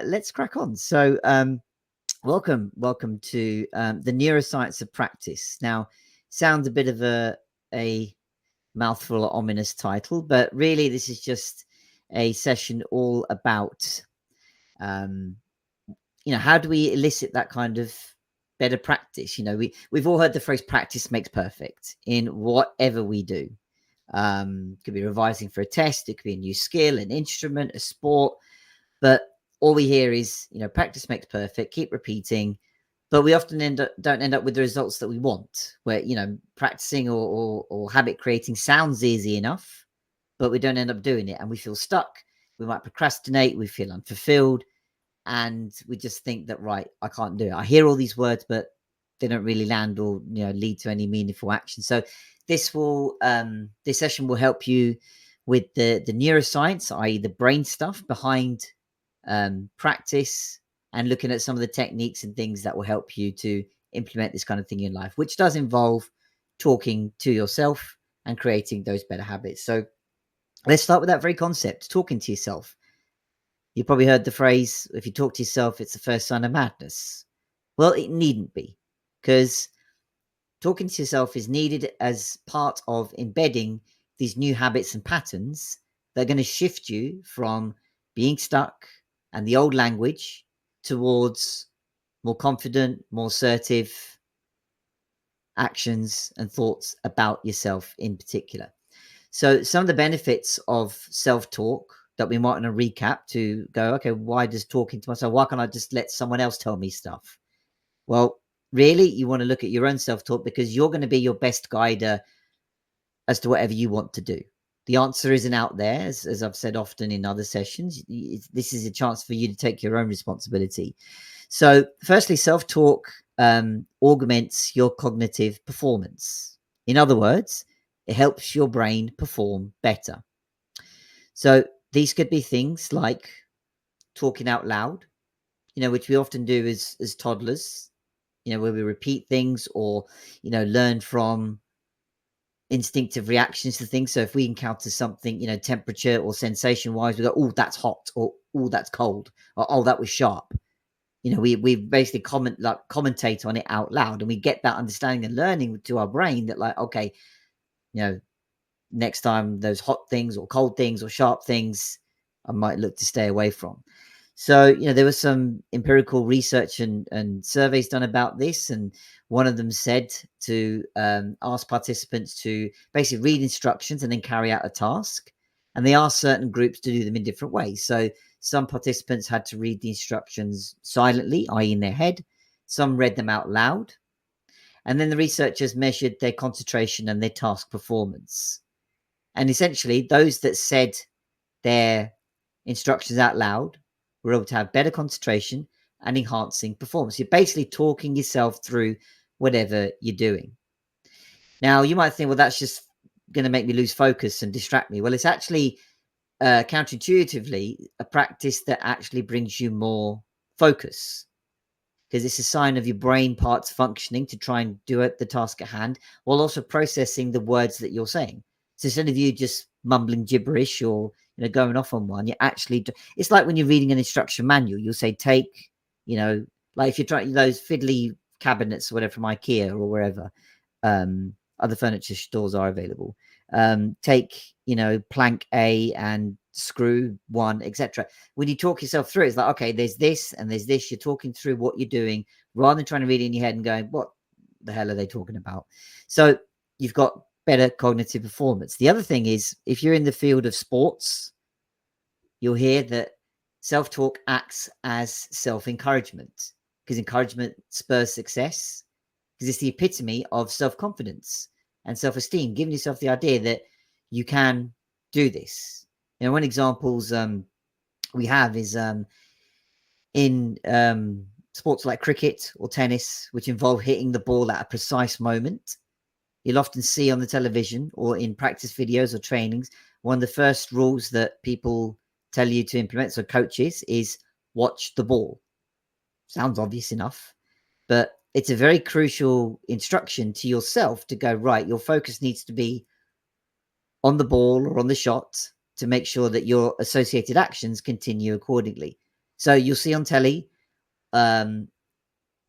let's crack on. So, welcome to the neuroscience of practice. Now, sounds a bit of a mouthful or ominous title, but really, this is just a session all about, how do we elicit that kind of better practice? We've all heard the phrase "practice makes perfect" in whatever we do. Could be revising for a test, it could be a new skill, an instrument, a sport, but all we hear is, practice makes perfect, keep repeating, but we often don't end up with the results that we want, where, practicing or habit creating sounds easy enough, but we don't end up doing it and we feel stuck. We might procrastinate, we feel unfulfilled, and we just think that, right, I can't do it. I hear all these words, but they don't really land or, lead to any meaningful action. So this session will help you with the neuroscience, i.e. the brain stuff behind practice, and looking at some of the techniques and things that will help you to implement this kind of thing in life, which does involve talking to yourself and creating those better habits. So let's start with that very concept, talking to yourself. You probably heard the phrase, if you talk to yourself, it's the first sign of madness. Well, it needn't be, because talking to yourself is needed as part of embedding these new habits and patterns that are going to shift you from being stuck and the old language towards more confident, more assertive actions and thoughts about yourself in particular. So some of the benefits of self-talk that we might want to recap to go, okay, why does talking to myself, why can't I just let someone else tell me stuff? Well, really, you want to look at your own self-talk, because you're going to be your best guide as to whatever you want to do. The answer isn't out there, as I've said often in other sessions. This is a chance for you to take your own responsibility. So firstly, self-talk augments your cognitive performance. In other words, it helps your brain perform better. So these could be things like talking out loud, which we often do as toddlers, where we repeat things or, learn from instinctive reactions to things. So if we encounter something, temperature or sensation wise, we go, oh, that's hot, or oh, that's cold, or oh, that was sharp. We basically commentate on it out loud, and we get that understanding and learning to our brain that, like, okay, next time those hot things or cold things or sharp things, I might look to stay away from. So, there was some empirical research and surveys done about this. And one of them said to ask participants to basically read instructions and then carry out a task. And they asked certain groups to do them in different ways. So some participants had to read the instructions silently, i.e. in their head. Some read them out loud. And then the researchers measured their concentration and their task performance. And essentially, those that said their instructions out loud were able to have better concentration and enhancing performance. You're basically talking yourself through whatever you're doing. Now, you might think, well, that's just going to make me lose focus and distract me. Well, it's actually counterintuitively a practice that actually brings you more focus, because it's a sign of your brain parts functioning to try and do the task at hand while also processing the words that you're saying. So instead of you just mumbling gibberish or going off on one, you actually it's like when you're reading an instruction manual, you'll say take, like if you're trying those fiddly cabinets or whatever from IKEA or wherever, other furniture stores are available. Take, plank A and screw 1, etc. When you talk yourself through, it's like, okay, there's this and there's this. You're talking through what you're doing rather than trying to read it in your head and going, what the hell are they talking about? So you've got better cognitive performance. The other thing is, if you're in the field of sports, you'll hear that self-talk acts as self-encouragement, because encouragement spurs success, because it's the epitome of self-confidence and self-esteem, giving yourself the idea that you can do this. One examples we have is in sports like cricket or tennis, which involve hitting the ball at a precise moment. You'll often see on the television or in practice videos or trainings, one of the first rules that people tell you to implement, so coaches, is watch the ball. Sounds obvious enough, but it's a very crucial instruction to yourself to go, right, your focus needs to be on the ball or on the shot to make sure that your associated actions continue accordingly. So you'll see on telly, when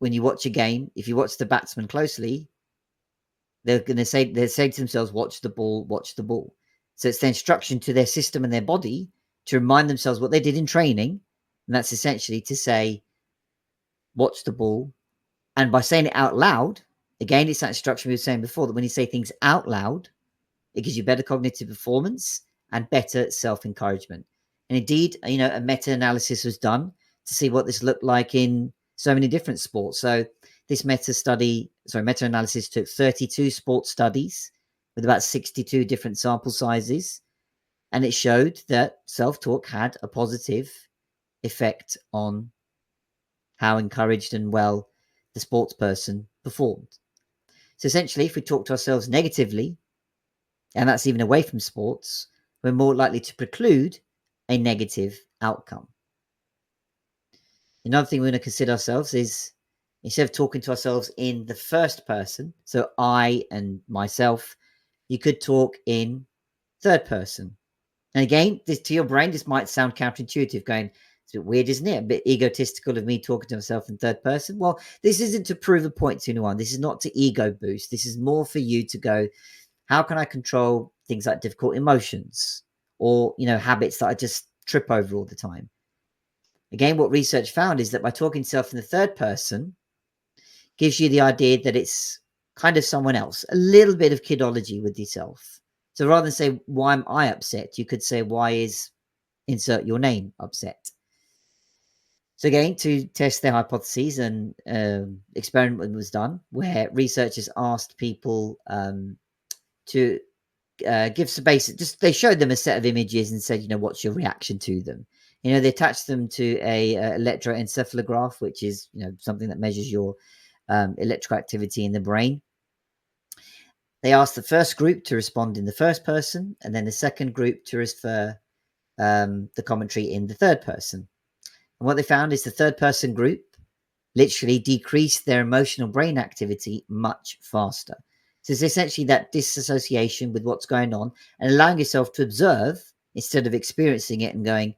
you watch a game, if you watch the batsman closely, they say to themselves, watch the ball, watch the ball. So it's the instruction to their system and their body to remind themselves what they did in training. And that's essentially to say, watch the ball. And by saying it out loud, again, it's that instruction we were saying before, that when you say things out loud, it gives you better cognitive performance and better self-encouragement. And indeed, a meta-analysis was done to see what this looked like in so many different sports. So this meta-analysis took 32 sports studies with about 62 different sample sizes, and it showed that self-talk had a positive effect on how encouraged and well the sports person performed. So essentially, if we talk to ourselves negatively, and that's even away from sports, we're more likely to preclude a negative outcome. Another thing we want to consider ourselves is, instead of talking to ourselves in the first person, so I and myself, you could talk in third person. And again, to your brain, this might sound counterintuitive, going, it's a bit weird, isn't it? A bit egotistical of me talking to myself in third person. Well, this isn't to prove a point to anyone. This is not to ego boost. This is more for you to go, how can I control things like difficult emotions or, habits that I just trip over all the time? Again, what research found is that by talking to yourself in the third person gives you the idea that it's kind of someone else, a little bit of kidology with yourself. So rather than say, why am I upset? You could say, why is insert your name upset? So again, to test their hypotheses, an experiment was done where researchers asked people to give some basic, they showed them a set of images and said, what's your reaction to them? They attached them to a electroencephalograph, which is, something that measures your electrical activity in the brain. They asked the first group to respond in the first person, and then the second group to refer the commentary in the third person. And what they found is the third person group literally decreased their emotional brain activity much faster. So it's essentially that disassociation with what's going on and allowing yourself to observe instead of experiencing it and going,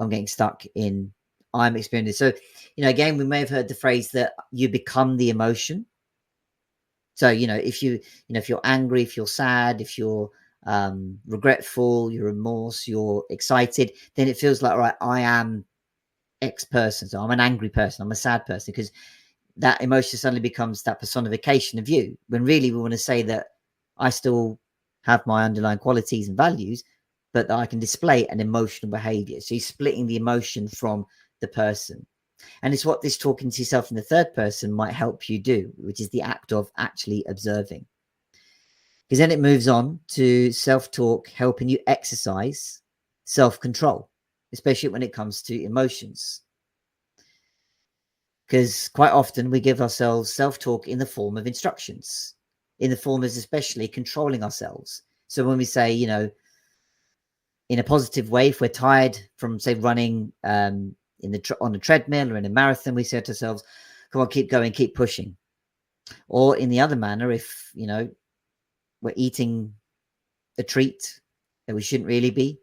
I'm getting stuck in, I'm experiencing. So, again, we may have heard the phrase that you become the emotion. So, if you're angry, if you're sad, if you're regretful, you're remorse, you're excited, then it feels like, all right, I am X person. So I'm an angry person, I'm a sad person, because that emotion suddenly becomes that personification of you, when really we want to say that I still have my underlying qualities and values, but that I can display an emotional behavior. So you're splitting the emotion from the person. And it's what this talking to yourself in the third person might help you do, which is the act of actually observing. Because then it moves on to self-talk, helping you exercise self-control, especially when it comes to emotions. Because quite often we give ourselves self-talk in the form of instructions, in the form of especially controlling ourselves. So when we say, in a positive way, if we're tired from, say, running on a treadmill or in a marathon, we say to ourselves, come on, keep going, keep pushing. Or in the other manner, if, we're eating a treat that we shouldn't really be,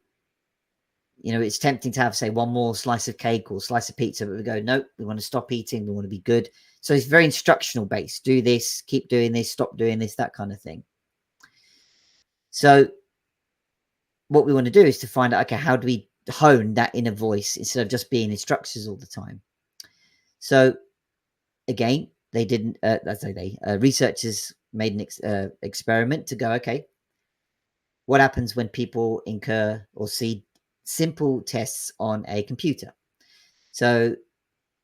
it's tempting to have, say, one more slice of cake or slice of pizza, but we go, nope, we want to stop eating, we want to be good. So it's very instructional based. Do this, keep doing this, stop doing this, that kind of thing. So what we want to do is to find out, okay, how do we hone that inner voice instead of just being instructions all the time? So again, they didn't, researchers made an experiment to go, okay, what happens when people incur or see simple tests on a computer? So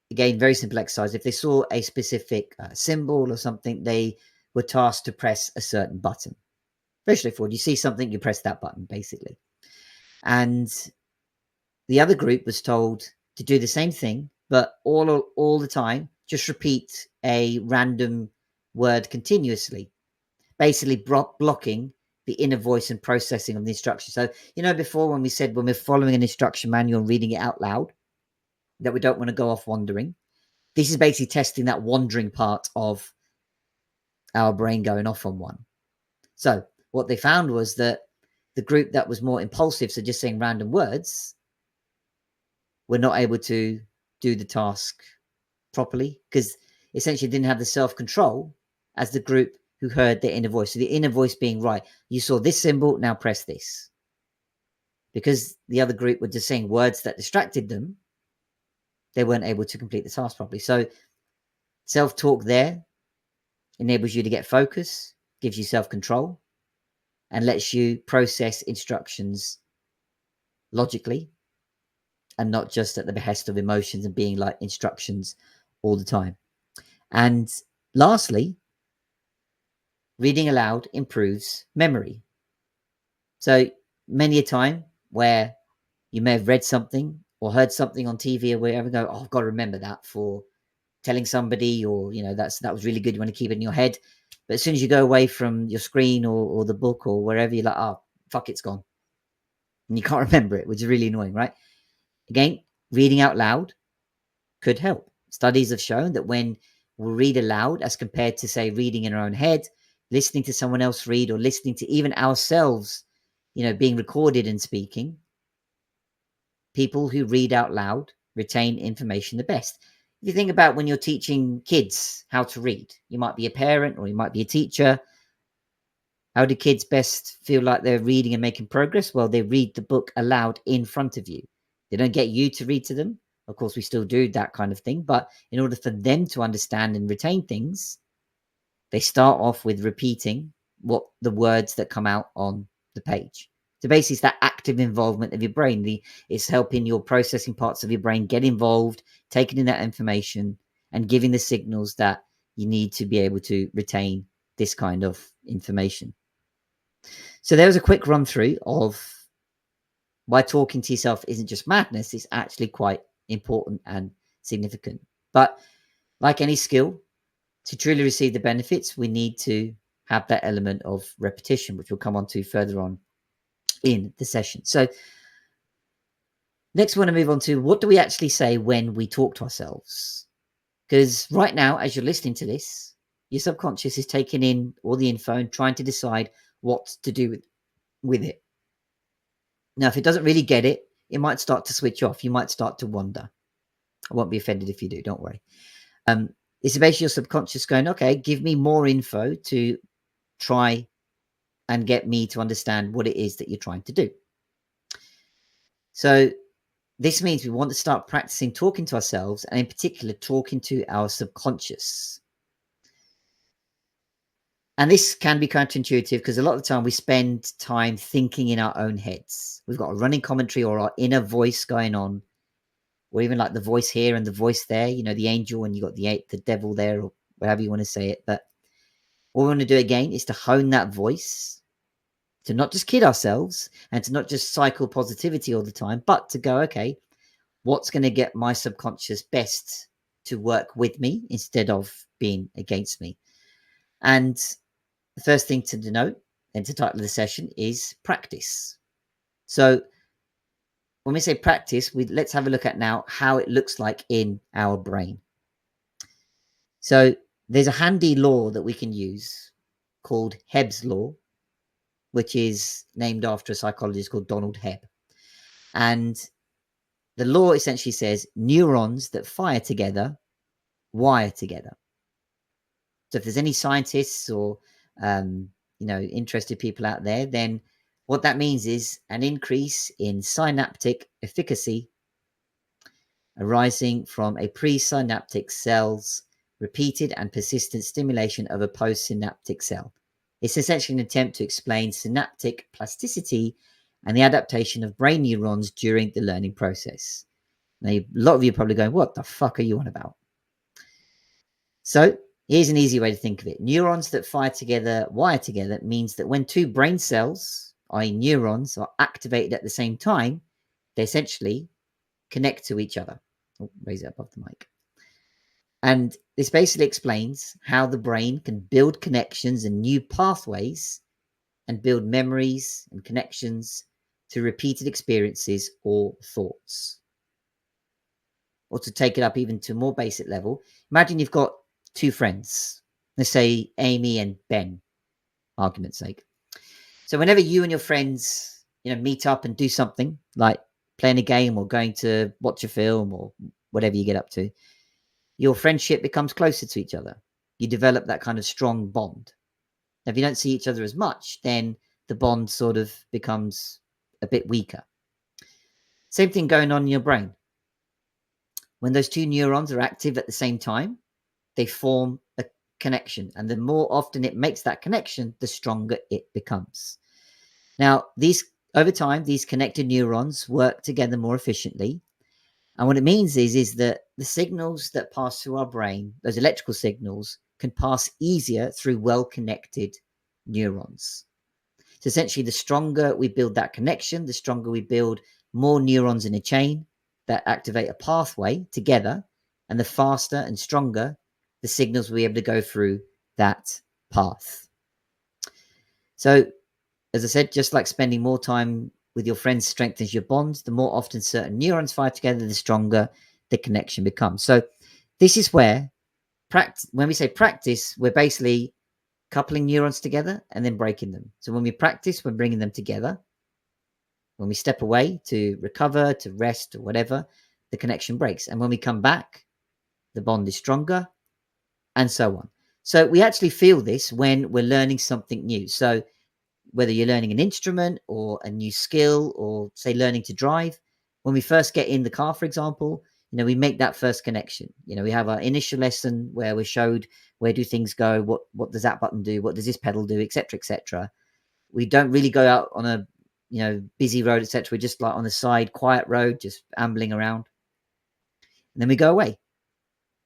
again, very simple exercise. If they saw a specific symbol or something, they were tasked to press a certain button. Very straightforward. You see something, you press that button, basically. And the other group was told to do the same thing, but all the time, just repeat a random word continuously, basically blocking the inner voice and processing of the instruction. So, before when we said when we're following an instruction manual and reading it out loud, that we don't want to go off wandering. This is basically testing that wandering part of our brain going off on one. So what they found was that the group that was more impulsive, so just saying random words, were not able to do the task properly because essentially didn't have the self-control as the group who heard their inner voice. So the inner voice being, right, you saw this symbol, now press this. Because the other group were just saying words that distracted them, they weren't able to complete the task properly. So self-talk there enables you to get focus, gives you self-control, and lets you process instructions logically and not just at the behest of emotions and being like instructions all the time. And lastly, reading aloud improves memory. So many a time where you may have read something or heard something on TV or wherever, go, oh, I've got to remember that for telling somebody, or that was really good. You want to keep it in your head, but as soon as you go away from your screen or the book or wherever, you're like, oh fuck, it's gone, and you can't remember it, which is really annoying, right? Again, reading out loud could help. Studies have shown that when we read aloud, as compared to say reading in our own head, listening to someone else read, or listening to even ourselves, being recorded and speaking, people who read out loud retain information the best. If you think about when you're teaching kids how to read, you might be a parent or you might be a teacher. How do kids best feel like they're reading and making progress? Well, they read the book aloud in front of you. They don't get you to read to them. Of course, we still do that kind of thing. But in order for them to understand and retain things, they start off with repeating what the words that come out on the page. So basically, it's that active involvement of your brain. It's helping your processing parts of your brain get involved, taking in that information, and giving the signals that you need to be able to retain this kind of information. So there was a quick run through of why talking to yourself isn't just madness. It's actually quite important and significant. But like any skill, to truly receive the benefits, we need to have that element of repetition, which we'll come on to further on in the session. So next, we want to move on to what do we actually say when we talk to ourselves? Because right now, as you're listening to this, your subconscious is taking in all the info and trying to decide what to do with it. Now, if it doesn't really get it, it might start to switch off. You might start to wonder. I won't be offended if you do, don't worry. It's basically your subconscious going, okay, give me more info to try and get me to understand what it is that you're trying to do. So this means we want to start practicing talking to ourselves, and in particular, talking to our subconscious. And this can be counterintuitive because a lot of the time we spend time thinking in our own heads. We've got a running commentary or our inner voice going on, or even like the voice here and the voice there, the angel, and you got the devil there, or whatever you want to say it. But what we want to do again is to hone that voice, to not just kid ourselves and to not just cycle positivity all the time, but to go, okay, what's going to get my subconscious best to work with me instead of being against me? And the first thing to denote and to title the session is practice. So when we say practice, let's have a look at now how it looks like in our brain. So there's a handy law that we can use called Hebb's law, which is named after a psychologist called Donald Hebb. And the law essentially says neurons that fire together wire together. So if there's any scientists or interested people out there, then what that means is an increase in synaptic efficacy arising from a presynaptic cell's repeated and persistent stimulation of a postsynaptic cell. It's essentially an attempt to explain synaptic plasticity and the adaptation of brain neurons during the learning process. Now, a lot of you are probably going, what the fuck are you on about? So here's an easy way to think of it. Neurons that fire together, wire together, means that when two brain cells, i.e. neurons, are activated at the same time, they essentially connect to each other. Oh, raise it above the mic. And this basically explains how the brain can build connections and new pathways and build memories and connections through repeated experiences or thoughts. Or to take it up even to a more basic level, imagine you've got two friends, let's say Amy and Ben, argument's sake. So whenever you and your friends, meet up and do something like playing a game or going to watch a film or whatever you get up to, your friendship becomes closer to each other. You develop that kind of strong bond. Now, if you don't see each other as much, then the bond sort of becomes a bit weaker. Same thing going on in your brain. When those two neurons are active at the same time, they form a connection. And the more often it makes that connection, the stronger it becomes. Now, over time, these connected neurons work together more efficiently. And what it means is that the signals that pass through our brain, those electrical signals, can pass easier through well-connected neurons. So essentially, the stronger we build that connection, the stronger we build more neurons in a chain that activate a pathway together, and the faster and stronger the signals will be able to go through that path. So, as I said, just like spending more time with your friends strengthens your bonds, the more often certain neurons fire together, the stronger the connection becomes. So this is where when we say practice, we're basically coupling neurons together and then breaking them. So when we practice, we're bringing them together. When we step away to recover, to rest, or whatever, the connection breaks. And when we come back, the bond is stronger, and so on. So we actually feel this when we're learning something new. So whether you're learning an instrument or a new skill or say learning to drive, when we first get in the car, for example, we make that first connection. We have our initial lesson where we're showed where do things go, what does that button do, what does this pedal do, etc., etc. We don't really go out on a busy road, etc. We're just like on the side, quiet road, just ambling around, and then we go away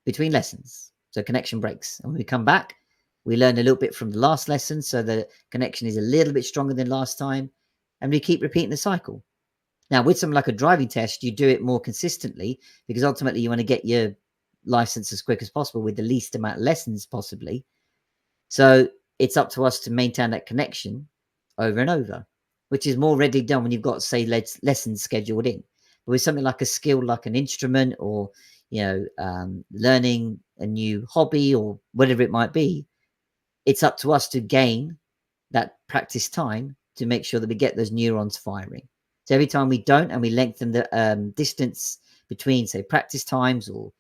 between lessons. So connection breaks, and when we come back, we learn a little bit from the last lesson, so the connection is a little bit stronger than last time, and we keep repeating the cycle. Now, with something like a driving test, you do it more consistently because ultimately you want to get your license as quick as possible with the least amount of lessons possibly. So it's up to us to maintain that connection over and over, which is more readily done when you've got, say, lessons scheduled in. But with something like a skill, like an instrument, or learning a new hobby or whatever it might be, it's up to us to gain that practice time to make sure that we get those neurons firing. So every time we don't, and we lengthen the distance between, say, practice times or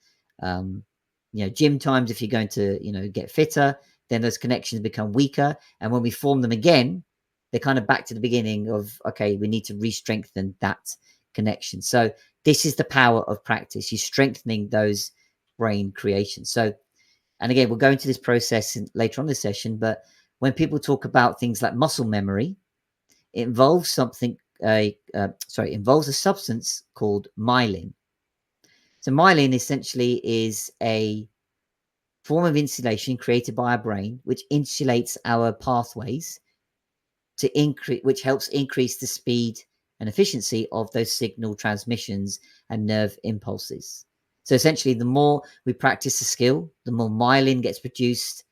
gym times, if you're going to get fitter, then those connections become weaker. And when we form them again, they're kind of back to the beginning of, okay, we need to re-strengthen that connection. So this is the power of practice. You're strengthening those brain creations. So, and again, we'll go into this process later on this session, but when people talk about things like muscle memory, it involves involves a substance called myelin. So myelin essentially is a form of insulation created by our brain, which insulates our pathways which helps increase the speed and efficiency of those signal transmissions and nerve impulses. So essentially, the more we practice the skill, the more myelin gets produced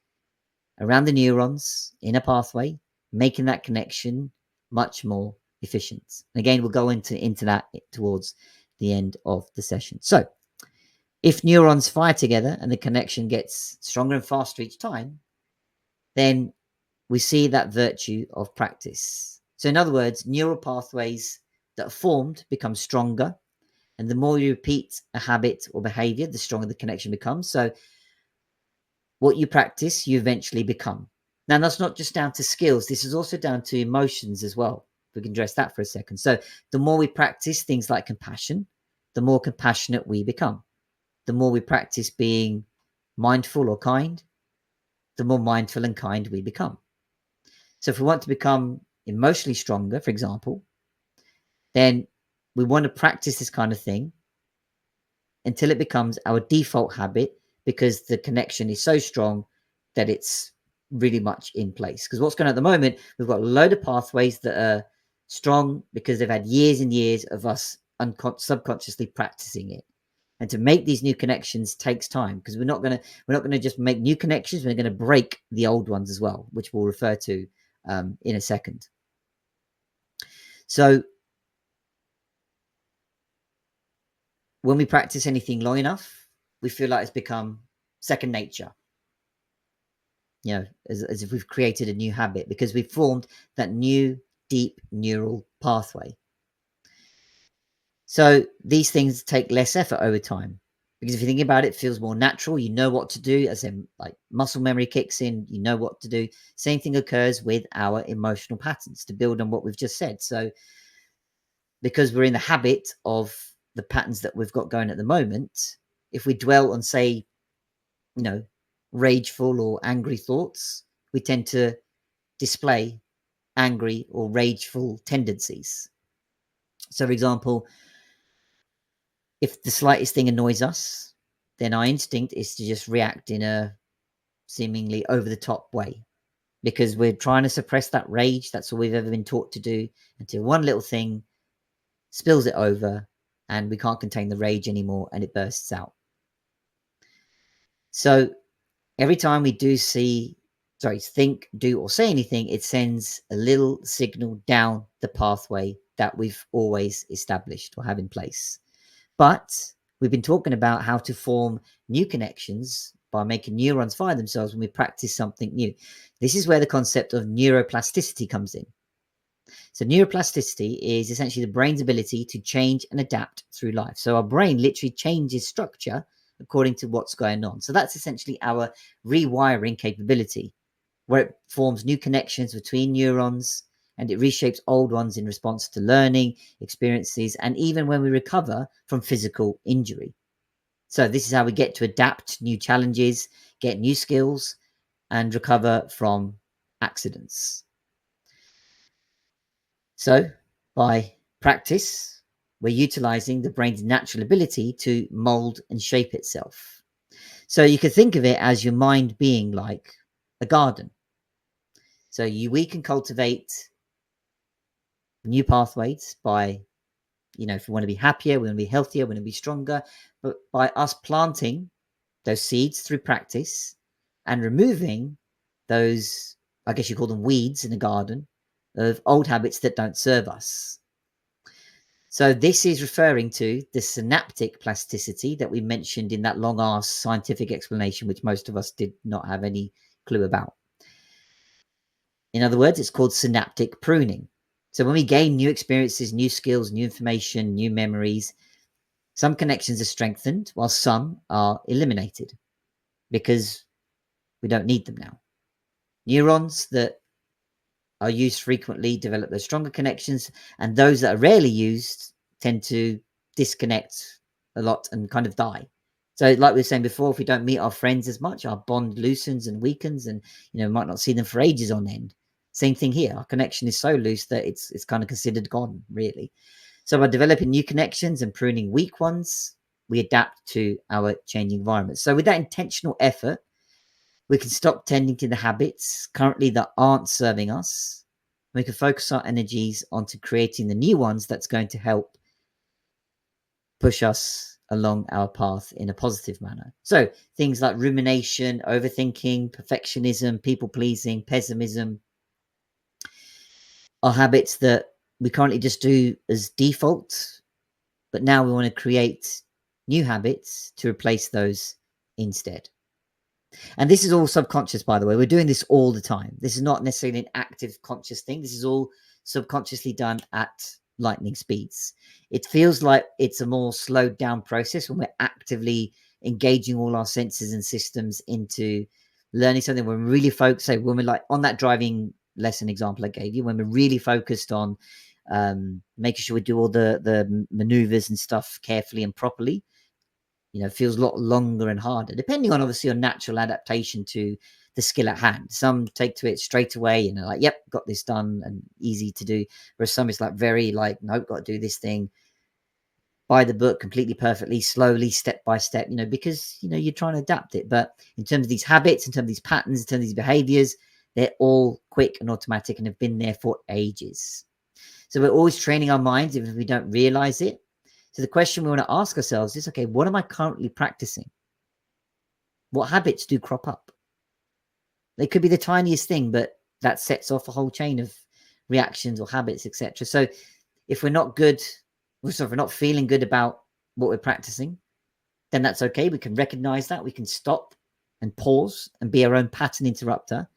around the neurons in a pathway, making that connection much more efficient. And again, we'll go into that towards the end of the session. So if neurons fire together and the connection gets stronger and faster each time, then we see that virtue of practice. So in other words, neural pathways that are formed become stronger. And the more you repeat a habit or behavior, the stronger the connection becomes. So what you practice, you eventually become. Now, that's not just down to skills. This is also down to emotions as well. We can address that for a second. So the more we practice things like compassion, the more compassionate we become. The more we practice being mindful or kind, the more mindful and kind we become. So if we want to become emotionally stronger, for example, then we want to practice this kind of thing until it becomes our default habit, because the connection is so strong that it's really much in place. Because what's going on at the moment, we've got a load of pathways that are strong because they've had years and years of us subconsciously practicing it. And to make these new connections takes time, because we're not going to just make new connections. We're going to break the old ones as well, which we'll refer to in a second. So when we practice anything long enough, we feel like it's become second nature. As if we've created a new habit because we've formed that new deep neural pathway. So these things take less effort over time. Because if you think about it, it feels more natural. You know what to do, as in like muscle memory kicks in, you know what to do. Same thing occurs with our emotional patterns, to build on what we've just said. So because we're in the habit of the patterns that we've got going at the moment, if we dwell on, say, rageful or angry thoughts, we tend to display angry or rageful tendencies. So, for example, if the slightest thing annoys us, then our instinct is to just react in a seemingly over the top way, because we're trying to suppress that rage. That's all we've ever been taught to do, until one little thing spills it over and we can't contain the rage anymore and it bursts out. So every time we think, do, or say anything, it sends a little signal down the pathway that we've always established or have in place. But we've been talking about how to form new connections by making neurons fire themselves when we practice something new. This is where the concept of neuroplasticity comes in. So neuroplasticity is essentially the brain's ability to change and adapt through life. So our brain literally changes structure according to what's going on. So that's essentially our rewiring capability, where it forms new connections between neurons and it reshapes old ones in response to learning, experiences, and even when we recover from physical injury. So this is how we get to adapt to new challenges, get new skills, and recover from accidents. So by practice, we're utilizing the brain's natural ability to mold and shape itself. So you could think of it as your mind being like a garden. So we can cultivate new pathways by, if we want to be happier, we want to be healthier, we want to be stronger, but by us planting those seeds through practice and removing those, I guess you call them weeds in the garden, of old habits that don't serve us. So this is referring to the synaptic plasticity that we mentioned in that long ass scientific explanation, which most of us did not have any clue about. In other words, it's called synaptic pruning. So when we gain new experiences, new skills, new information, new memories, some connections are strengthened while some are eliminated because we don't need them now. Neurons that are used frequently develop those stronger connections, and those that are rarely used tend to disconnect a lot and kind of die. So like we were saying before, if we don't meet our friends as much, our bond loosens and weakens, and might not see them for ages on end. Same thing here. Our connection is so loose that it's kind of considered gone, really. So by developing new connections and pruning weak ones, we adapt to our changing environment. So with that intentional effort, we can stop tending to the habits currently that aren't serving us. We can focus our energies onto creating the new ones that's going to help push us along our path in a positive manner. So things like rumination, overthinking, perfectionism, people pleasing, pessimism are habits that we currently just do as default, but now we want to create new habits to replace those instead. And this is all subconscious, by the way. We're doing this all the time. This is not necessarily an active conscious thing. This is all subconsciously done at lightning speeds. It feels like it's a more slowed down process when we're actively engaging all our senses and systems into learning something. When we're really focused, say when we're like on that driving lesson example I gave you, when we're really focused on making sure we do all the maneuvers and stuff carefully and properly, feels a lot longer and harder, depending on obviously your natural adaptation to the skill at hand. Some take to it straight away and like, yep, got this done and easy to do. Whereas some is like very like, nope, got to do this thing by the book, completely perfectly, slowly, step by step, because, you're trying to adapt it. But in terms of these habits, in terms of these patterns, in terms of these behaviors, they're all quick and automatic and have been there for ages. So we're always training our minds, even if we don't realize it. So the question we want to ask ourselves is, okay, what am I currently practicing? What habits do crop up? They could be the tiniest thing, but that sets off a whole chain of reactions or habits, etc. So if we're not good, if we're not feeling good about what we're practicing, then that's okay. We can recognize that. We can stop and pause and be our own pattern interrupter,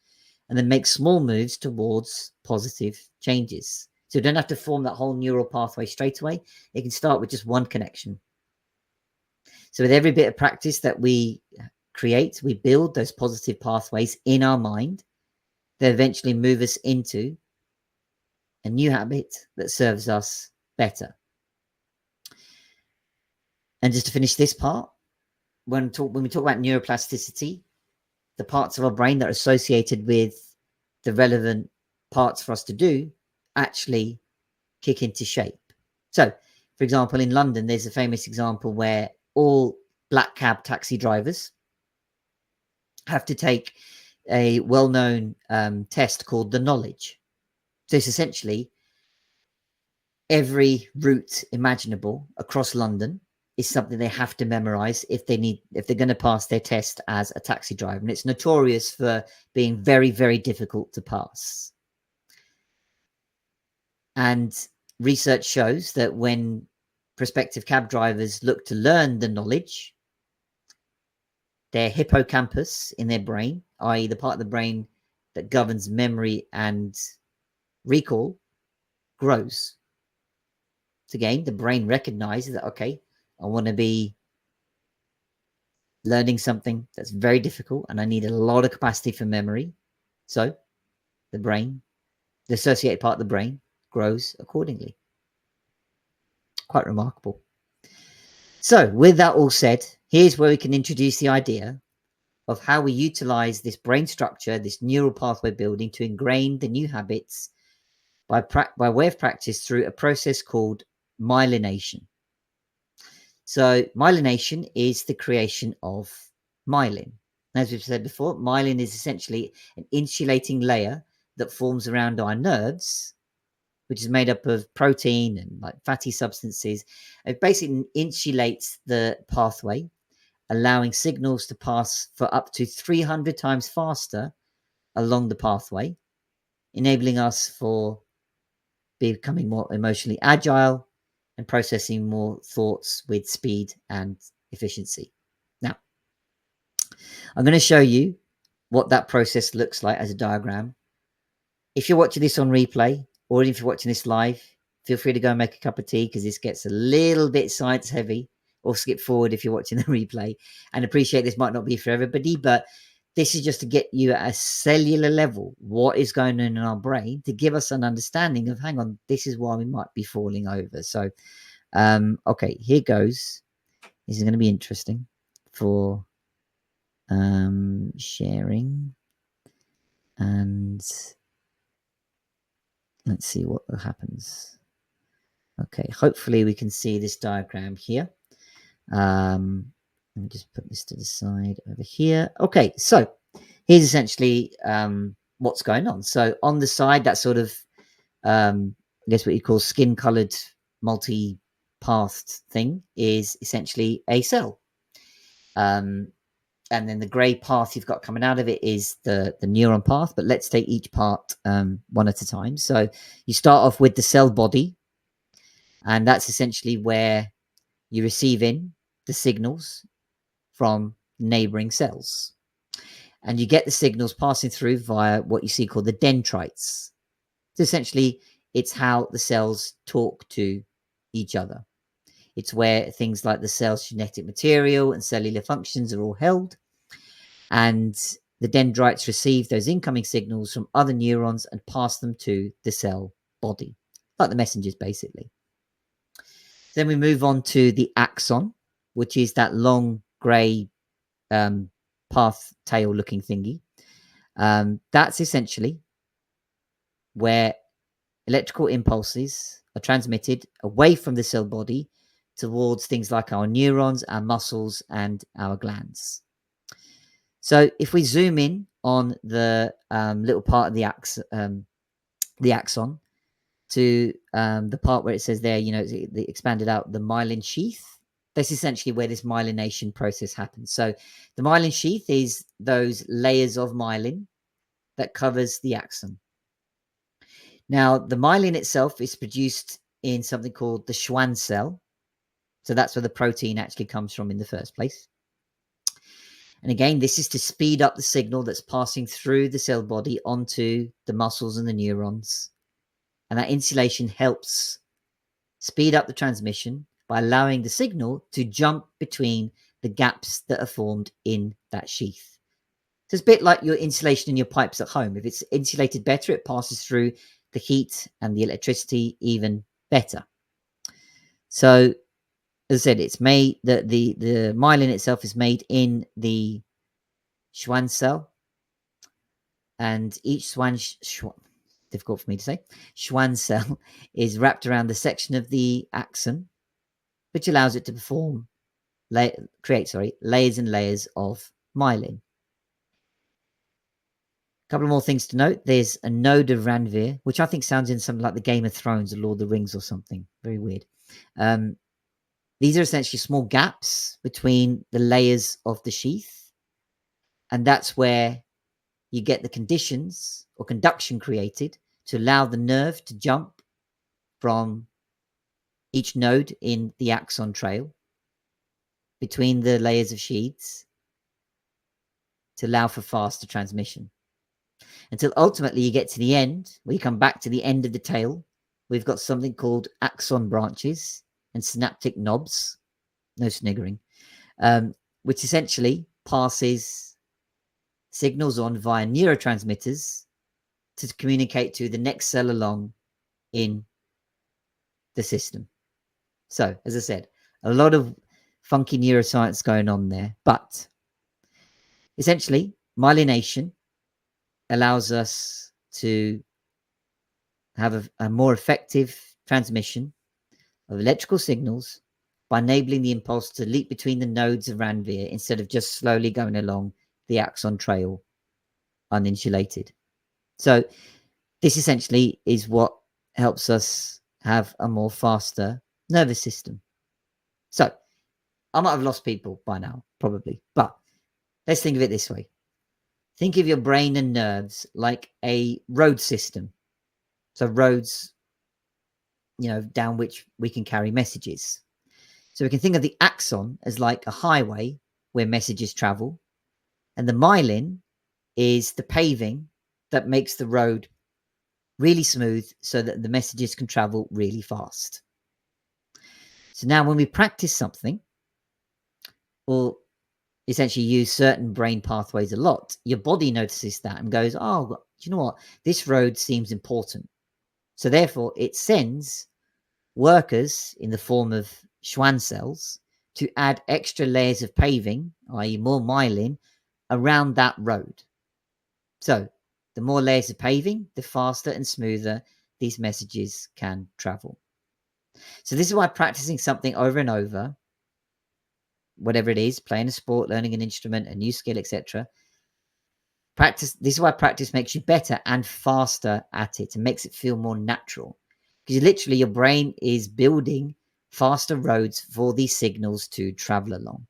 and then make small moves towards positive changes. So you don't have to form that whole neural pathway straight away. It can start with just one connection. So with every bit of practice that we create, we build those positive pathways in our mind that eventually move us into a new habit that serves us better. And just to finish this part, when we talk about neuroplasticity, the parts of our brain that are associated with the relevant parts for us to do actually kick into shape. So, for example, in London, there's a famous example where all black cab taxi drivers have to take a well-known test called the knowledge. So it's essentially every route imaginable across London is something they have to memorize if they're going to pass their test as a taxi driver. And it's notorious for being very, very difficult to pass. And research shows that when prospective cab drivers look to learn the knowledge, their hippocampus in their brain, i.e. the part of the brain that governs memory and recall, grows. So again, the brain recognizes that, okay, I want to be learning something that's very difficult and I need a lot of capacity for memory. So the brain, the associated part of the brain, grows accordingly. Quite remarkable. So with that all said, here's where we can introduce the idea of how we utilize this brain structure, this neural pathway building to ingrain the new habits by way of practice through a process called myelination. So myelination is the creation of myelin. As we've said before, myelin is essentially an insulating layer that forms around our nerves, which is made up of protein and like fatty substances. It basically insulates the pathway, allowing signals to pass for up to 300 times faster along the pathway, enabling us for becoming more emotionally agile and processing more thoughts with speed and efficiency. Now, I'm going to show you what that process looks like as a diagram. If you're watching this on replay, or if you're watching this live, feel free to go and make a cup of tea because this gets a little bit science heavy, or skip forward if you're watching the replay. And appreciate this might not be for everybody, but this is just to get you at a cellular level what is going on in our brain to give us an understanding of, hang on, this is why we might be falling over. So, okay, here goes. This is going to be interesting for sharing. And let's see what happens. Okay, hopefully we can see this diagram here. Let me just put this to the side over here. Okay, so here's essentially what's going on. So on the side, that sort of, I guess what you call skin-colored multi-pathed thing is essentially a cell. And then the grey path you've got coming out of it is the neuron path. But let's take each part one at a time. So you start off with the cell body, and that's essentially where you receive in the signals from neighboring cells. And you get the signals passing through via what you see called the dendrites. So essentially, it's how the cells talk to each other. It's where things like the cell's genetic material and cellular functions are all held. And the dendrites receive those incoming signals from other neurons and pass them to the cell body, like the messengers, basically. Then we move on to the axon, which is that long grey path tail looking thingy. That's essentially where electrical impulses are transmitted away from the cell body towards things like our neurons, our muscles, and our glands. So if we zoom in on the little part of the axon to the part where it says there, they expanded out the myelin sheath. That's essentially where this myelination process happens. So the myelin sheath is those layers of myelin that covers the axon. Now, the myelin itself is produced in something called the Schwann cell. So that's where the protein actually comes from in the first place. And again, this is to speed up the signal that's passing through the cell body onto the muscles and the neurons. And that insulation helps speed up the transmission by allowing the signal to jump between the gaps that are formed in that sheath. So it's a bit like your insulation in your pipes at home. If it's insulated better, it passes through the heat and the electricity even better. So as I said, it's made the myelin itself is made in the Schwann cell, and each difficult for me to say, Schwann cell is wrapped around the section of the axon, which allows it to create layers and layers of myelin. A couple more things to note. There's a node of Ranvier, which I think sounds in something like the Game of Thrones or Lord of the Rings or something. Very weird. These are essentially small gaps between the layers of the sheath, and that's where you get the conditions or conduction created to allow the nerve to jump from each node in the axon trail between the layers of sheaths to allow for faster transmission. Until ultimately you get to the end, where you come back to the end of the tail, we've got something called axon branches and synaptic knobs, no sniggering, which essentially passes signals on via neurotransmitters to communicate to the next cell along in the system. So, as I said, a lot of funky neuroscience going on there, but essentially, myelination allows us to have a more effective transmission of electrical signals by enabling the impulse to leap between the nodes of Ranvier instead of just slowly going along the axon trail uninsulated. So this essentially is what helps us have a more faster nervous system. So I might have lost people by now, probably, but let's think of it this way. Think of your brain and nerves like a road system. So roads, down which we can carry messages. So we can think of the axon as like a highway where messages travel, and the myelin is the paving that makes the road really smooth so that the messages can travel really fast. So now when we practice something or essentially use certain brain pathways a lot, your body notices that and goes, oh, do you know what? This road seems important. So therefore it sends workers in the form of Schwann cells to add extra layers of paving, i.e. more myelin, around that road. So the more layers of paving, the faster and smoother these messages can travel. So this is why practicing something over and over, whatever it is, playing a sport, learning an instrument, a new skill, etc. This is why practice makes you better and faster at it and makes it feel more natural. Because literally your brain is building faster roads for these signals to travel along.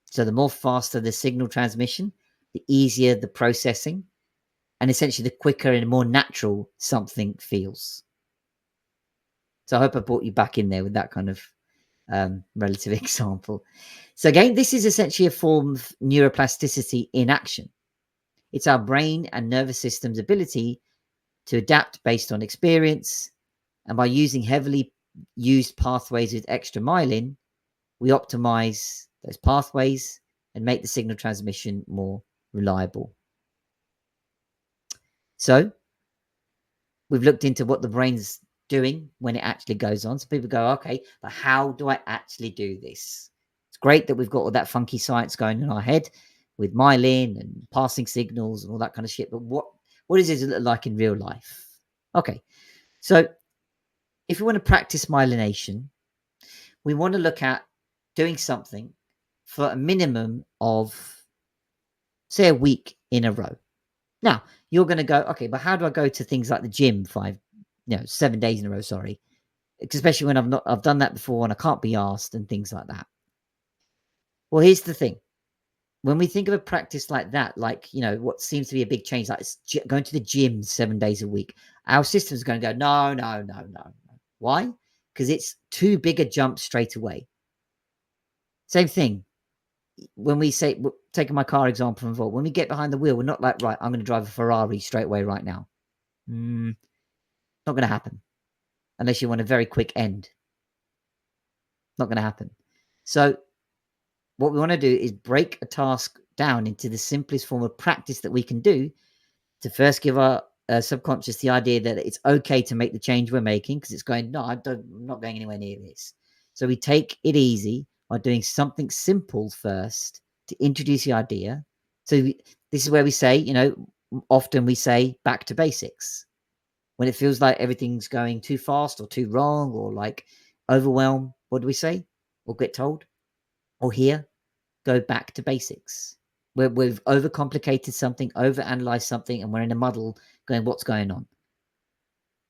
So the more faster the signal transmission, the easier the processing, and essentially the quicker and more natural something feels. So I hope I brought you back in there with that kind of relative example. So again, this is essentially a form of neuroplasticity in action. It's our brain and nervous system's ability to adapt based on experience, and by using heavily used pathways with extra myelin, we optimize those pathways and make the signal transmission more reliable. So we've looked into what the brain's doing when it actually goes on. So people go, okay, but how do I actually do this? It's great that we've got all that funky science going in our head with myelin and passing signals and all that kind of shit. But what does it look like in real life? Okay, so if we want to practice myelination, we want to look at doing something for a minimum of, say, a week in a row. Now, you're going to go, okay, but how do I go to things like the gym 7 days in a row, sorry. Especially when I've done that before and I can't be asked and things like that. Well, here's the thing. When we think of a practice like that, like, what seems to be a big change, like going to the gym 7 days a week, our system's going to go, no. Why? Because it's too big a jump straight away. Same thing. When we say, taking my car example from Volt, when we get behind the wheel, we're not like, right, I'm going to drive a Ferrari straight away right now. Not going to happen unless you want a very quick end. Not going to happen. So what we want to do is break a task down into the simplest form of practice that we can do to first give our subconscious the idea that it's okay to make the change we're making, because it's going, no, I'm not going anywhere near this. So we take it easy by doing something simple first to introduce the idea. So this is where we say, often we say back to basics. When it feels like everything's going too fast or too wrong or like overwhelm, what do we say or get told or hear? Go back to basics. We've overcomplicated something, overanalyzed something, and we're in a muddle going, what's going on?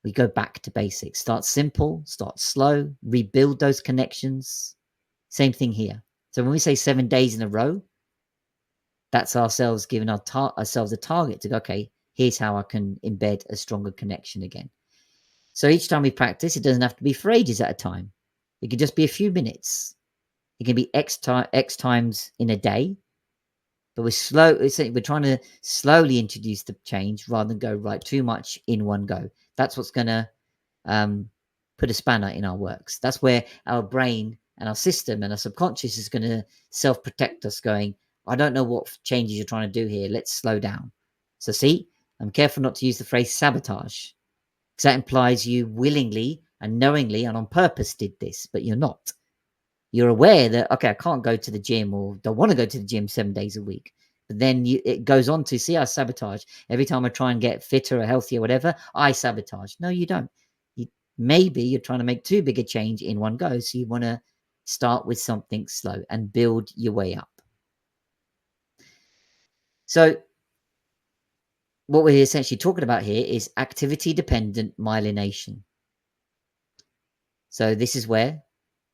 We go back to basics. Start simple, start slow, rebuild those connections. Same thing here. So when we say 7 days in a row, that's ourselves giving ourselves a target to go, okay, here's how I can embed a stronger connection again. So each time we practice, it doesn't have to be for ages at a time. It could just be a few minutes. It can be X times in a day. But we're trying to slowly introduce the change rather than go right too much in one go. That's what's going to put a spanner in our works. That's where our brain and our system and our subconscious is going to self-protect us, going, I don't know what changes you're trying to do here. Let's slow down. So see, I'm careful not to use the phrase sabotage, because that implies you willingly and knowingly and on purpose did this, but you're not. You're aware that, okay, I can't go to the gym or don't want to go to the gym 7 days a week. But then it goes on to see, I sabotage. Every time I try and get fitter or healthier or whatever, I sabotage. No, you don't. Maybe you're trying to make too big a change in one go. So you want to start with something slow and build your way up. So what we're essentially talking about here is activity-dependent myelination. So this is where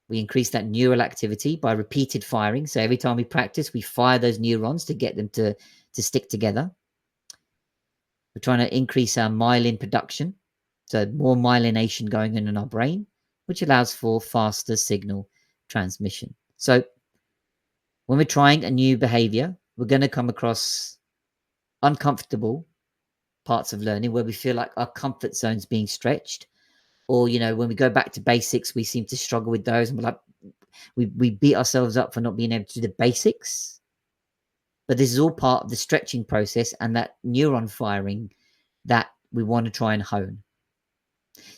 we increase that neural activity by repeated firing. So every time we practice, we fire those neurons to get them to stick together. We're trying to increase our myelin production. So more myelination going on in our brain, which allows for faster signal transmission. So when we're trying a new behavior, we're going to come across uncomfortable parts of learning where we feel like our comfort zone's being stretched. Or, when we go back to basics, we seem to struggle with those, and we're like, we beat ourselves up for not being able to do the basics. But this is all part of the stretching process and that neuron firing that we want to try and hone.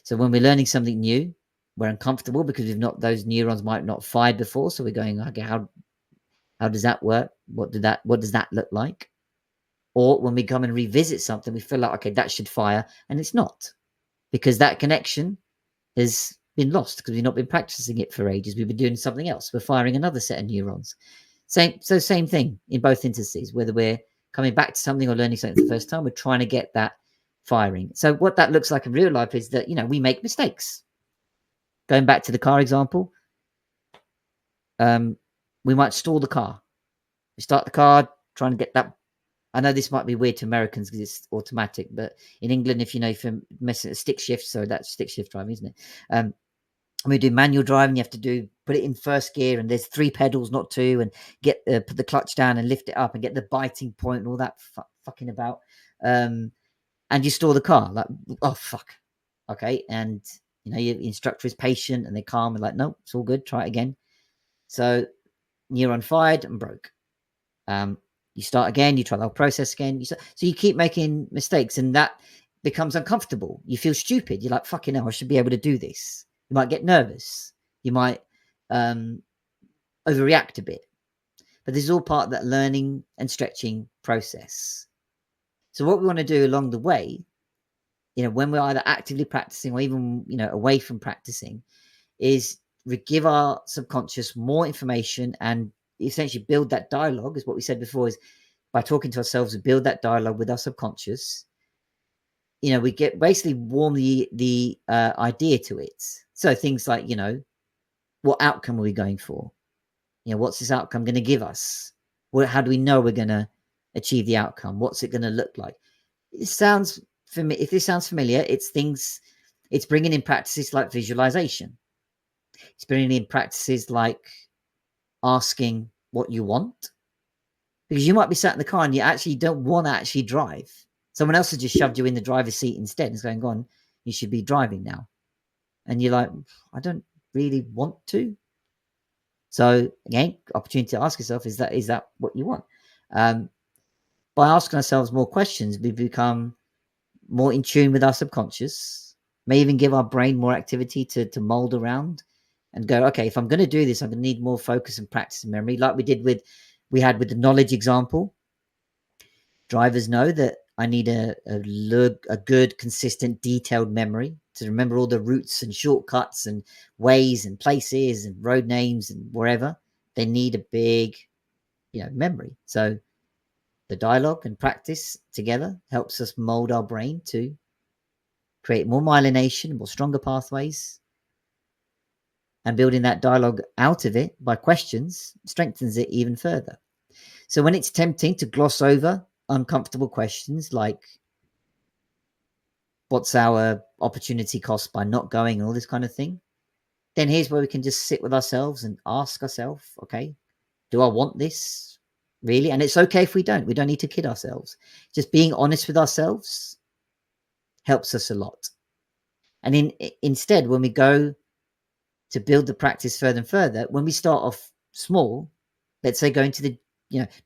So when we're learning something new, we're uncomfortable because those neurons might not fired before. So we're going, okay, how does that work? What does that look like? Or when we come and revisit something, we feel like, okay, that should fire, and it's not, because that connection has been lost because we've not been practicing it for ages. We've been doing something else. We're firing another set of neurons. Same thing in both instances, whether we're coming back to something or learning something for the first time, we're trying to get that firing. So what that looks like in real life is that, we make mistakes. Going back to the car example, we might stall the car. We start the car, trying to get that. I know this might be weird to Americans because it's automatic, but in England, if you're messing a stick shift, so that's stick shift driving, isn't it? When we do manual driving, you have to put it in first gear, and there's 3 pedals, not 2, and put the clutch down and lift it up and get the biting point and all that fucking about. And you stall the car, like, oh fuck, okay, and your instructor is patient and they're calm and like, no, it's all good, try it again. So neuron fired and broke. You start again, you try the whole process again. So you keep making mistakes, and that becomes uncomfortable. You feel stupid. You're like, fucking hell, I should be able to do this. You might get nervous. You might overreact a bit. But this is all part of that learning and stretching process. So what we want to do along the way, when we're either actively practicing or even, away from practicing, is give our subconscious more information and essentially build that dialogue. Is what we said before, is by talking to ourselves, we build that dialogue with our subconscious. We get basically warm the idea to it. So things like, what outcome are we going for? What's this outcome going to give us? How do we know we're going to achieve the outcome? What's it going to look like? If this sounds familiar, it's bringing in practices like visualization. It's bringing in practices like asking what you want, because you might be sat in the car and you actually don't want to actually drive. Someone else has just shoved you in the driver's seat instead. It's going, go on, you should be driving now. And you're like, I don't really want to. So again, opportunity to ask yourself, is that what you want? By asking ourselves more questions, we become more in tune with our subconscious, may even give our brain more activity to mold around and go, okay, if I'm going to do this, I'm going to need more focus and practice and memory, like we had with the knowledge example. Drivers know that I need a good, consistent, detailed memory to remember all the routes and shortcuts and ways and places and road names and wherever. They need a big, memory. So the dialogue and practice together helps us mold our brain to create more myelination, more stronger pathways, and building that dialogue out of it by questions strengthens it even further. So when it's tempting to gloss over uncomfortable questions like, what's our opportunity cost by not going, and all this kind of thing, then here's where we can just sit with ourselves and ask ourselves, okay, do I want this really? And it's okay if we don't need to kid ourselves. Just being honest with ourselves helps us a lot. And instead, when we go to build the practice further and further, when we start off small, let's say going to the,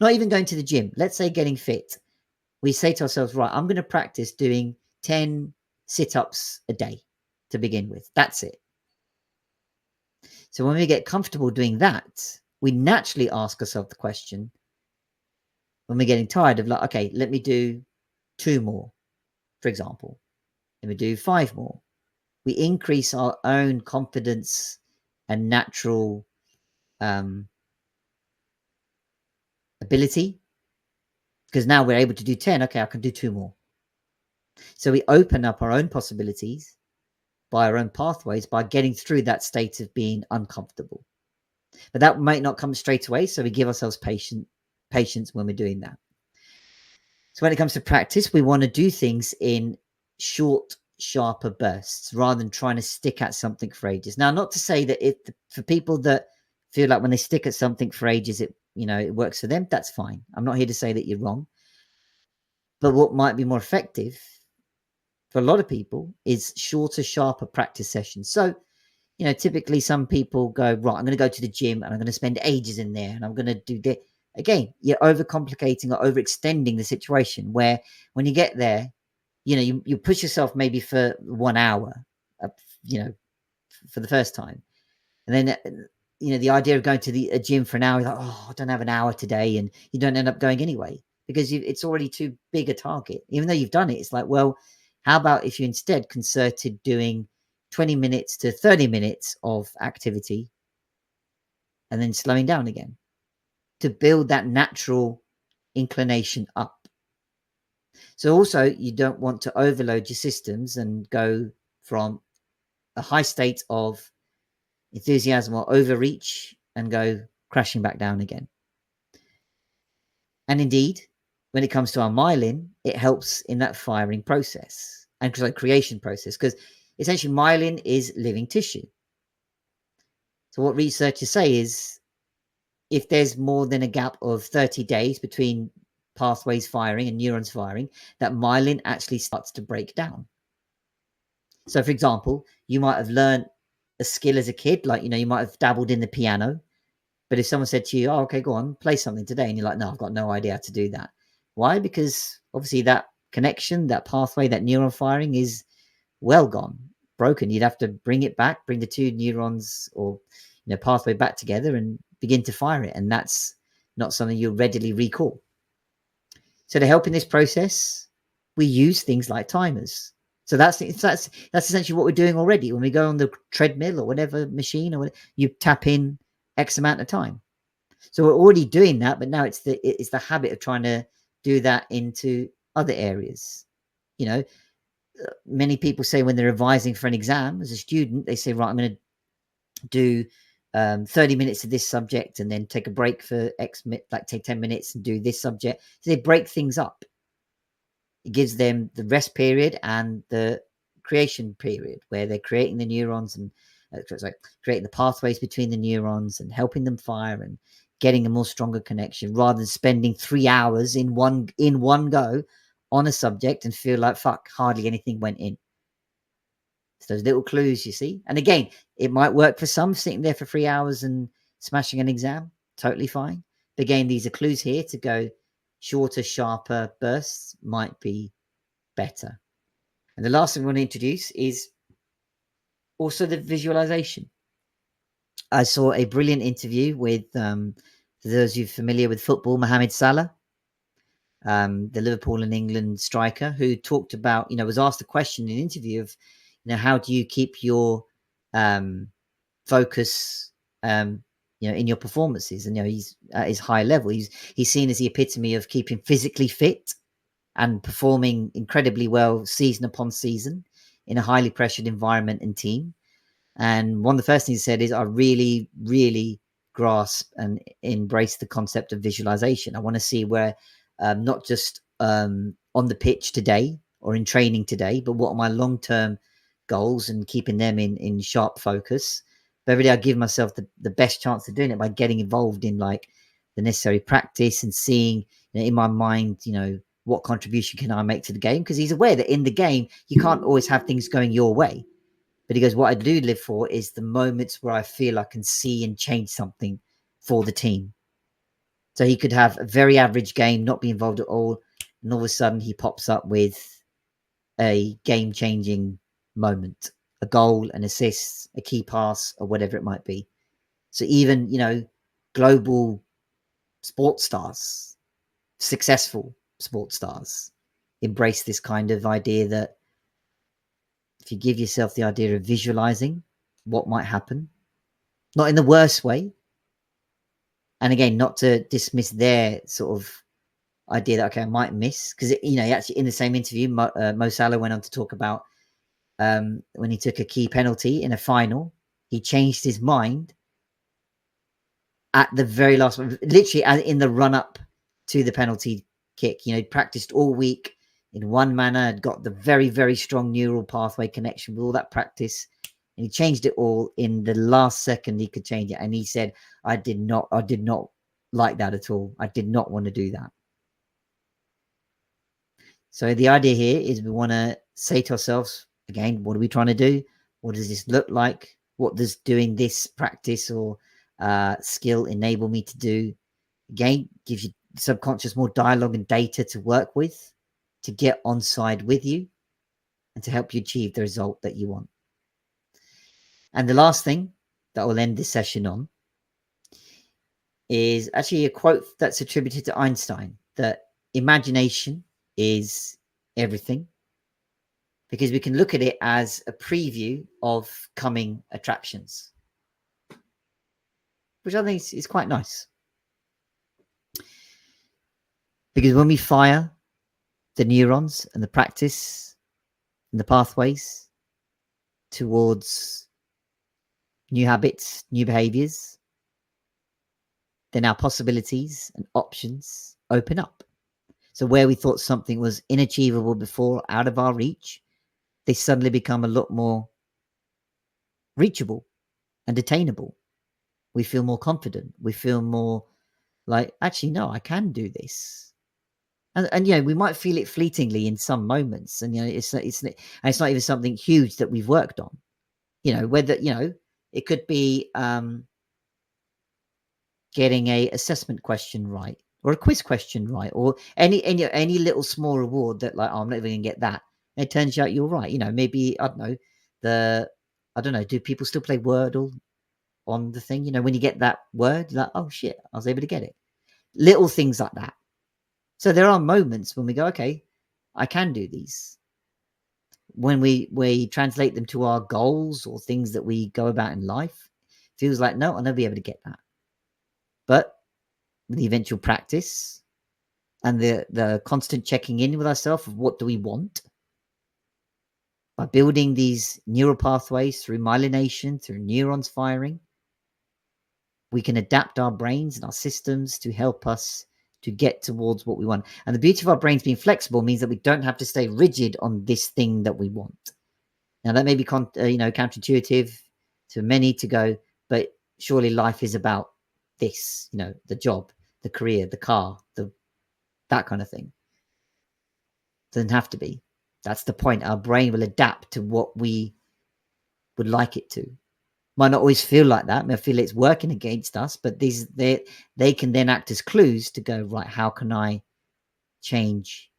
not even going to the gym, let's say getting fit, we say to ourselves, right, I'm going to practice doing 10 sit-ups a day to begin with. That's it. So when we get comfortable doing that, we naturally ask ourselves the question, when we're getting tired, of like, okay, let me do 2 more, for example. Let me do 5 more. We increase our own confidence and natural ability, because now we're able to do 10. Okay, I can do 2 more. So we open up our own possibilities by our own pathways by getting through that state of being uncomfortable. But that might not come straight away, so we give ourselves patience when we're doing that. So when it comes to practice, we want to do things in short, sharper bursts rather than trying to stick at something for ages. Now, not to say that for people that feel like when they stick at something for ages, it works for them, that's fine. I'm not here to say that you're wrong. But what might be more effective for a lot of people is shorter, sharper practice sessions. So, typically some people go, right, I'm going to go to the gym and I'm going to spend ages in there and I'm going to do that. Again, you're overcomplicating or overextending the situation, where when you get there, you push yourself maybe for 1 hour, for the first time. And then, the idea of going to a gym for an hour, like, oh, I don't have an hour today. And you don't end up going anyway, because it's already too big a target. Even though you've done it, it's like, well, how about if you instead concerted doing 20 minutes to 30 minutes of activity and then slowing down again to build that natural inclination up. So also, you don't want to overload your systems and go from a high state of enthusiasm or overreach and go crashing back down again. And indeed, when it comes to our myelin, it helps in that firing process and creation process, because essentially myelin is living tissue. So what researchers say is, if there's more than a gap of 30 days between pathways firing and neurons firing, that myelin actually starts to break down. So for example, you might have learned a skill as a kid, like, you might have dabbled in the piano, but if someone said to you, oh, okay, go on, play something today, and you're like, no, I've got no idea how to do that. Why? Because obviously that connection, that pathway, that neuron firing is well gone, broken. You'd have to bring it back, bring the 2 neurons or pathway back together and begin to fire it. And that's not something you'll readily recall. So to help in this process, we use things like timers. So that's essentially what we're doing already. When we go on the treadmill or whatever machine, or whatever, you tap in X amount of time. So we're already doing that, but now it's the habit of trying to do that into other areas. Many people say when they're revising for an exam as a student, they say, right, I'm going to do 30 minutes of this subject and then take a break for take 10 minutes and do this subject. So they break things up. It gives them the rest period and the creation period, where they're creating the neurons and creating the pathways between the neurons and helping them fire and getting a more stronger connection, rather than spending 3 hours in one go on a subject and feel like, fuck, hardly anything went in. It's those little clues, you see. And again, it might work for some, sitting there for 3 hours and smashing an exam, totally fine. But again, these are clues here to go shorter, sharper bursts might be better. And the last thing we want to introduce is also the visualization. I saw a brilliant interview with, for those of you familiar with football, Mohamed Salah, the Liverpool and England striker, who talked about, was asked a question in an interview of, how do you keep your focus, in your performances? And, he's at his high level. He's seen as the epitome of keeping physically fit and performing incredibly well season upon season in a highly pressured environment and team. And one of the first things he said is, I really, really grasp and embrace the concept of visualization. I want to see where, not just on the pitch today or in training today, but what are my long-term goals and keeping them in sharp focus. But every day I give myself the best chance of doing it by getting involved in like the necessary practice and seeing, in my mind, what contribution can I make to the game? Because he's aware that in the game, you can't always have things going your way. But he goes, what I do live for is the moments where I feel I can see and change something for the team. So he could have a very average game, not be involved at all, and all of a sudden he pops up with a game-changing moment, a goal, an assist, a key pass, or whatever it might be. So even, global sports stars, successful sports stars, embrace this kind of idea that if you give yourself the idea of visualizing what might happen, not in the worst way, and again, not to dismiss their sort of idea that, okay, I might miss, because actually in the same interview, Mo Salah went on to talk about when he took a key penalty in a final, he changed his mind at the very last moment, literally in the run up to the penalty kick. He'd practiced all week in one manner, had got the very, very strong neural pathway connection with all that practice, and he changed it all in the last second he could change it. And he said, I did not like that at all. I did not want to do that. So the idea here is we want to say to ourselves, again, what are we trying to do? What does this look like? What does doing this practice or skill enable me to do? Again, gives you subconscious more dialogue and data to work with, to get on side with you, and to help you achieve the result that you want. And the last thing that will end this session on is actually a quote that's attributed to Einstein, that imagination is everything, because we can look at it as a preview of coming attractions, which I think is quite nice. Because when we fire the neurons and the practice and the pathways towards new habits, new behaviors, then our possibilities and options open up. So where we thought something was inachievable before, out of our reach, they suddenly become a lot more reachable and attainable. We feel more confident. We feel more like, actually, no, I can do this. And we might feel it fleetingly in some moments, and it's not even something huge that we've worked on. Whether it could be getting a assessment question right, or a quiz question right, or any little small reward that, like, oh, I'm not even gonna get that. And it turns out you're right. Maybe I don't know. Do people still play Wordle on the thing? When you get that word, you're like, oh shit, I was able to get it. Little things like that. So there are moments when we go, okay, I can do these. When we translate them to our goals or things that we go about in life, it feels like, no, I'll never be able to get that. But with the eventual practice and the constant checking in with ourselves of what do we want, by building these neural pathways through myelination, through neurons firing, we can adapt our brains and our systems to help us to get towards what we want. And the beauty of our brains being flexible means that we don't have to stay rigid on this thing that we want. Now, that may be counterintuitive to many to go, but surely life is about this, the job, the career, the car, that kind of thing. Doesn't have to be. That's the point. Our brain will adapt to what we would like it to. Might not always feel like that. I feel it's working against us, but they can then act as clues to go, right, how can I change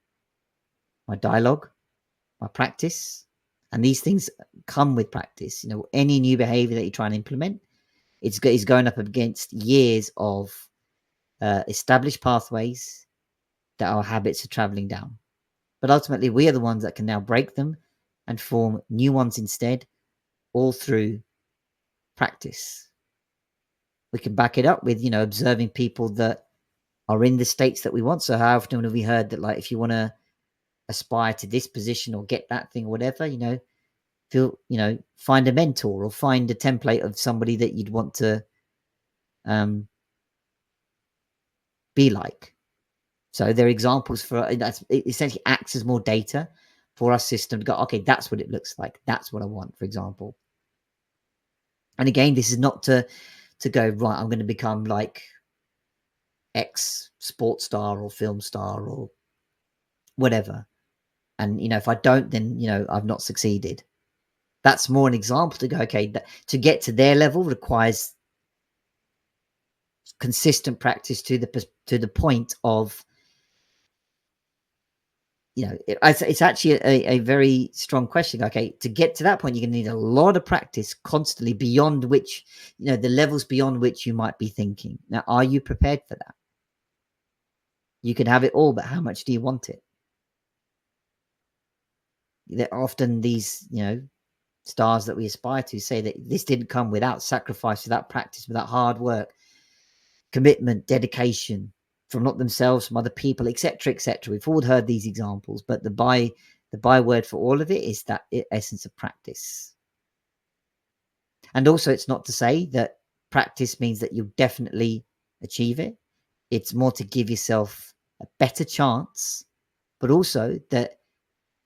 my dialogue, my practice? And these things come with practice. Any new behavior that you try and implement, it's going up against years of established pathways that our habits are traveling down. But ultimately, we are the ones that can now break them and form new ones instead, all through practice. We can back it up with, observing people that are in the states that we want. So how often have we heard that, like, if you want to aspire to this position or get that thing or whatever, find a mentor or find a template of somebody that you'd want to be like. So there are examples for that's, it essentially acts as more data for our system to go, okay, that's what it looks like. That's what I want, for example. And again, this is not to go, right, I'm going to become like X sports star or film star or whatever. And, if I don't, then, I've not succeeded. That's more an example to go, okay, to get to their level requires consistent practice to the point of, it's actually a very strong question. Okay, to get to that point, you're going to need a lot of practice constantly beyond which, the levels beyond which you might be thinking. Now, are you prepared for that? You can have it all, but how much do you want it? There are often these, stars that we aspire to say that this didn't come without sacrifice, without practice, without hard work, commitment, dedication from not themselves, from other people, etc., etc. We've all heard these examples, but the byword for all of it is that essence of practice. And also, it's not to say that practice means that you'll definitely achieve it. It's more to give yourself a better chance, but also that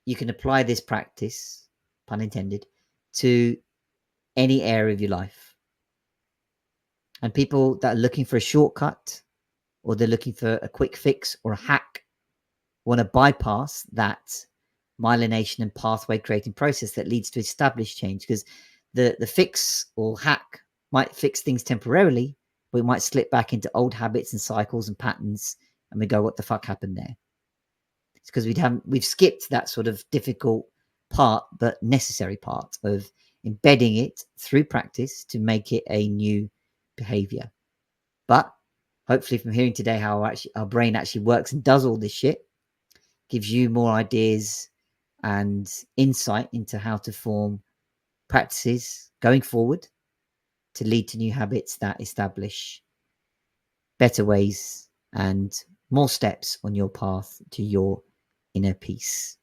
you can apply this practice, pun intended, to any area of your life. And people that are looking for a shortcut, or they're looking for a quick fix or a hack, want to bypass that myelination and pathway creating process that leads to established change, because the fix or hack might fix things temporarily, but we might slip back into old habits and cycles and patterns, and we go, what the fuck happened there? It's because we've skipped that sort of difficult part, but necessary part of embedding it through practice to make it a new behavior. But hopefully, from hearing today how our brain actually works and does all this shit, gives you more ideas and insight into how to form practices going forward to lead to new habits that establish better ways and more steps on your path to your inner peace.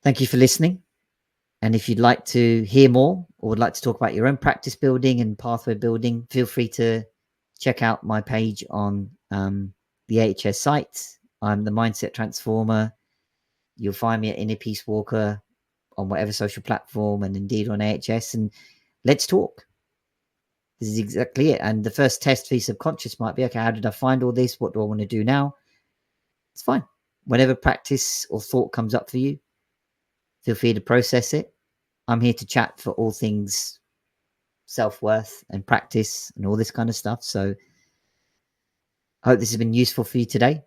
Thank you for listening. And if you'd like to hear more or would like to talk about your own practice building and pathway building, feel free to check out my page on the AHS site. I'm the Mindset Transformer. You'll find me at Inner Peace Walker on whatever social platform, and indeed on AHS. And let's talk. This is exactly it. And the first test for your subconscious might be, okay, how did I find all this? What do I want to do now? It's fine. Whatever practice or thought comes up for you, feel free to process it. I'm here to chat for all things self-worth and practice and all this kind of stuff. So I hope this has been useful for you today.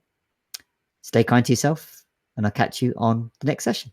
Stay kind to yourself, and I'll catch you on the next session.